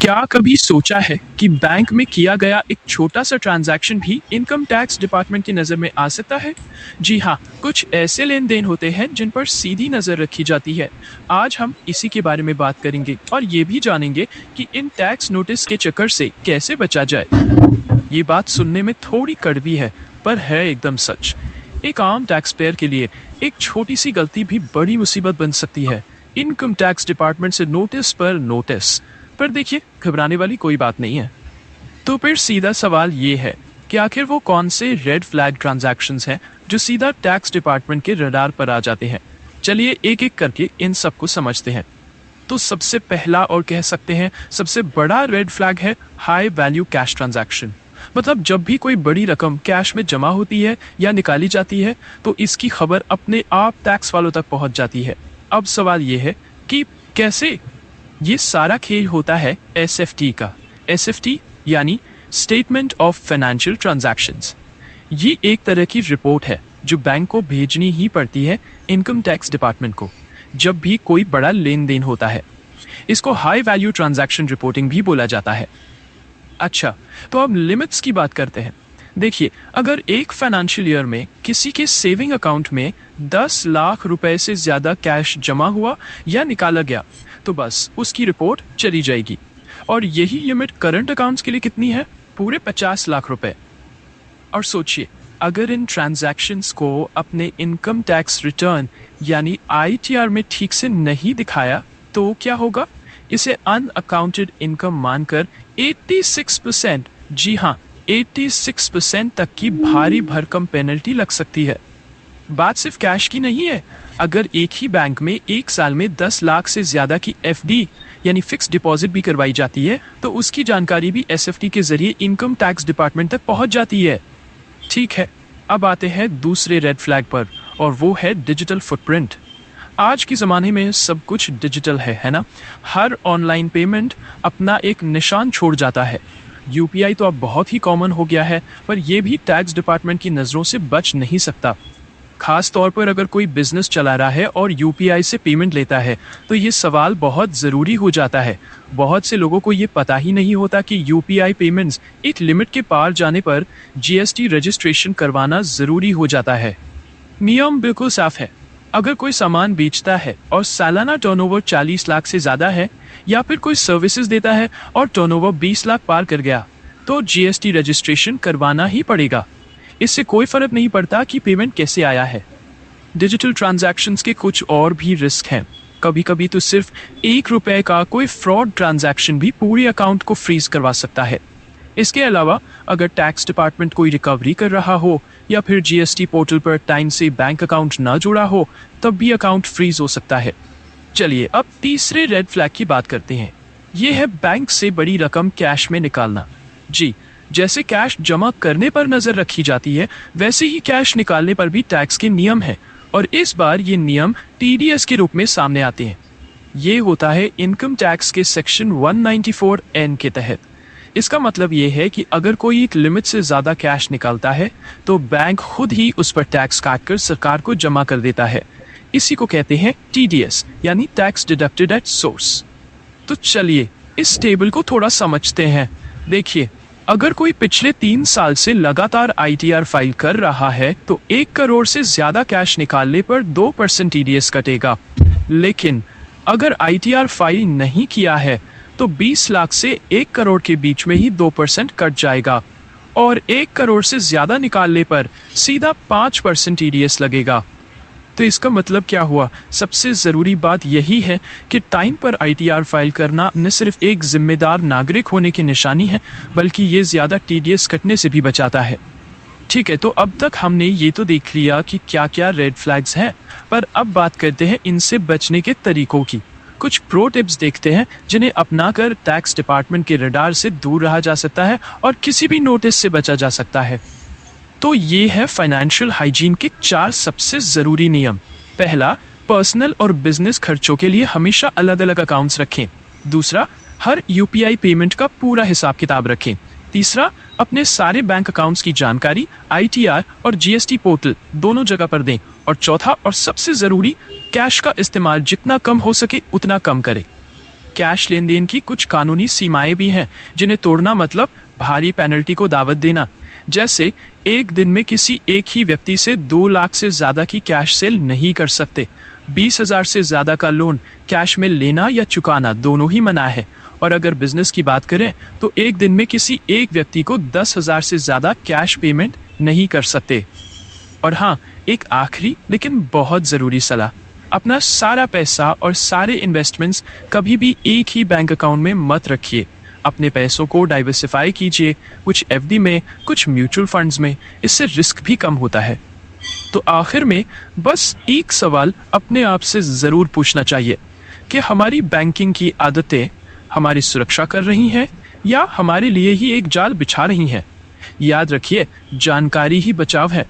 क्या कभी सोचा है कि बैंक में किया गया एक छोटा सा ट्रांजैक्शन भी इनकम टैक्स डिपार्टमेंट की नज़र में आ सकता है? जी हाँ, कुछ ऐसे लेन देन होते हैं जिन पर सीधी नज़र रखी जाती है। आज हम इसी के बारे में बात करेंगे और ये भी जानेंगे कि इन टैक्स नोटिस के चक्कर से कैसे बचा जाए। ये बात सुनने में थोड़ी कड़वी है, पर है एकदम सच। एक आम टैक्स पेयर के लिए एक छोटी सी गलती भी बड़ी मुसीबत बन सकती है। इनकम टैक्स डिपार्टमेंट से नोटिस पर नोटिस। पर देखिए, घबराने वाली कोई बात नहीं है। तो फिर सीधा सवाल ये है कि आखिर वो कौन से रेड फ्लैग ट्रांजैक्शंस हैं जो सीधा टैक्स डिपार्टमेंट के रडार पर आ जाते हैं। चलिए एक एक करके इन सबको समझते हैं। तो सबसे पहला और कह सकते हैं सबसे बड़ा रेड फ्लैग है हाई वैल्यू कैश ट्रांजैक्शन। मतलब जब भी कोई बड़ी रकम कैश में जमा होती है या निकाली जाती है तो इसकी खबर अपने आप टैक्स वालों तक पहुंच जाती है। अब सवाल ये है कि कैसे? ये सारा खेल होता है एसएफटी का। एसएफटी यानी स्टेटमेंट ऑफ फाइनेंशियल ट्रांजैक्शंस। ये एक तरह की रिपोर्ट है जो बैंक को भेजनी ही पड़ती है इनकम टैक्स डिपार्टमेंट को जब भी कोई बड़ा लेन देन होता है। इसको हाई वैल्यू ट्रांजैक्शन रिपोर्टिंग भी बोला जाता है। अच्छा, तो अब लिमिट्स की बात करते हैं। देखिए, अगर एक फाइनेंशियल ईयर में किसी के सेविंग अकाउंट में 10 लाख रुपए से ज़्यादा कैश जमा हुआ या निकाला गया तो बस उसकी रिपोर्ट चली जाएगी। और यही लिमिट करंट अकाउंट्स के लिए कितनी है? पूरे 50 लाख रुपए। और सोचिए, अगर इन ट्रांजैक्शंस को अपने इनकम टैक्स रिटर्न यानी आईटीआर में ठीक से नहीं दिखाया तो क्या होगा? इसे अनअकाउंटेड इनकम मानकर 86%, जी हाँ 86% तक की भारी भरकम पेनल्टी लग सकती है। बात सिर्फ कैश की नहीं है। अगर एक ही बैंक में एक साल में 10 लाख से ज्यादा की एफडी यानी फिक्स डिपॉजिट भी करवाई जाती है तो उसकी जानकारी भी एसएफटी के जरिए इनकम टैक्स डिपार्टमेंट तक पहुंच जाती है। ठीक है, अब आते हैं दूसरे रेड फ्लैग पर और वो है डिजिटल फुटप्रिंट। आज के ज़माने में सब कुछ डिजिटल है ना? हर ऑनलाइन पेमेंट अपना एक निशान छोड़ जाता है। यूपीआई तो अब बहुत ही कॉमन हो गया है, पर यह भी टैक्स डिपार्टमेंट की नज़रों से बच नहीं सकता। खास तौर पर अगर कोई बिजनेस चला रहा है और यूपीआई से पेमेंट लेता है तो ये सवाल बहुत ज़रूरी हो जाता है। बहुत से लोगों को ये पता ही नहीं होता कि यूपीआई पेमेंट्स एक लिमिट के पार जाने पर जीएसटी रजिस्ट्रेशन करवाना ज़रूरी हो जाता है। नियम बिल्कुल साफ है। अगर कोई सामान बेचता है और सालाना टर्नओवर 40 लाख से ज़्यादा है या फिर कोई सर्विसेज देता है और टर्नओवर 20 लाख पार कर गया तो जीएसटी रजिस्ट्रेशन करवाना ही पड़ेगा। इससे कोई फर्क नहीं पड़ता कि पेमेंट कैसे आया है। डिजिटल ट्रांजैक्शंस के कुछ और भी रिस्क हैं। कभी कभी तो सिर्फ ₹1 का कोई फ्रॉड ट्रांजैक्शन भी पूरे अकाउंट को फ्रीज करवा सकता है। इसके अलावा अगर टैक्स डिपार्टमेंट कोई रिकवरी कर रहा हो या फिर जीएसटी पोर्टल पर टाइम से बैंक अकाउंट ना जुड़ा हो तब भी अकाउंट फ्रीज हो सकता है। चलिए अब तीसरे रेड फ्लैग की बात करते हैं। ये है बैंक से बड़ी रकम कैश में निकालना। जी, जैसे कैश जमा करने पर नजर रखी जाती है वैसे ही कैश निकालने पर भी टैक्स के नियम है और इस बार ये नियम टीडीएस के रूप में सामने आते हैं। ये होता है इनकम टैक्स के सेक्शन 194(n) के तहत। इसका मतलब ये है कि अगर कोई एक लिमिट से ज़्यादा कैश निकालता है तो बैंक खुद ही उस पर टैक्स काटकर सरकार को जमा कर देता है। इसी को कहते हैं टीडीएस यानी टैक्स डिडक्टेड एट सोर्स। तो चलिए इस टेबल को थोड़ा समझते हैं। देखिए, अगर कोई पिछले 3 साल से लगातार आईटीआर फाइल कर रहा है तो 1 करोड़ से ज़्यादा कैश निकालने पर 2% टीडीएस कटेगा। लेकिन अगर आईटीआर फाइल नहीं किया है तो 20 लाख से 1 करोड़ के बीच में ही 2% कट जाएगा और 1 करोड़ से ज़्यादा निकालने पर सीधा 5% टीडीएस लगेगा। तो इसका मतलब क्या हुआ? सबसे ज़रूरी बात यही है कि टाइम पर आईटीआर फाइल करना न सिर्फ एक जिम्मेदार नागरिक होने की निशानी है बल्कि ये ज़्यादा टीडीएस कटने से भी बचाता है। ठीक है, तो अब तक हमने ये तो देख लिया कि क्या क्या रेड फ्लैग्स हैं, पर अब बात करते हैं इनसे बचने के तरीकों की। कुछ प्रो टिप्स देखते हैं जिन्हें अपनाकर टैक्स डिपार्टमेंट के रडार से दूर रहा जा सकता है और किसी भी नोटिस से बचा जा सकता है। तो ये है फाइनेंशियल हाइजीन के 4 सबसे ज़रूरी नियम। पहला, पर्सनल और बिजनेस खर्चों के लिए हमेशा अलग अलग अकाउंट्स रखें। दूसरा, हर यूपीआई पेमेंट का पूरा हिसाब किताब रखें। तीसरा, अपने सारे बैंक अकाउंट्स की जानकारी आईटीआर और जीएसटी पोर्टल दोनों जगह पर दें। और चौथा और सबसे ज़रूरी, कैश का इस्तेमाल जितना कम हो सके उतना कम करें। कैश लेन देन की कुछ कानूनी सीमाएं भी हैं जिन्हें तोड़ना मतलब भारी पेनल्टी को दावत देना। जैसे एक दिन में किसी एक ही व्यक्ति से 2 लाख से ज्यादा की कैश सेल नहीं कर सकते। 20,000 से ज्यादा का लोन कैश में लेना या चुकाना दोनों ही मना है। और अगर बिजनेस की बात करें तो एक दिन में किसी एक व्यक्ति को 10,000 से ज्यादा कैश पेमेंट नहीं कर सकते। और हाँ, एक आखिरी लेकिन बहुत ज़रूरी सलाह, अपना सारा पैसा और सारे इन्वेस्टमेंट्स कभी भी एक ही बैंक अकाउंट में मत रखिए। अपने पैसों को डाइवर्सिफाई कीजिए, कुछ एफडी में, कुछ म्यूचुअल फंड्स में। इससे रिस्क भी कम होता है। तो आखिर में बस एक सवाल अपने आप से ज़रूर पूछना चाहिए कि हमारी बैंकिंग की आदतें हमारी सुरक्षा कर रही हैं या हमारे लिए ही एक जाल बिछा रही हैं। याद रखिए, जानकारी ही बचाव है।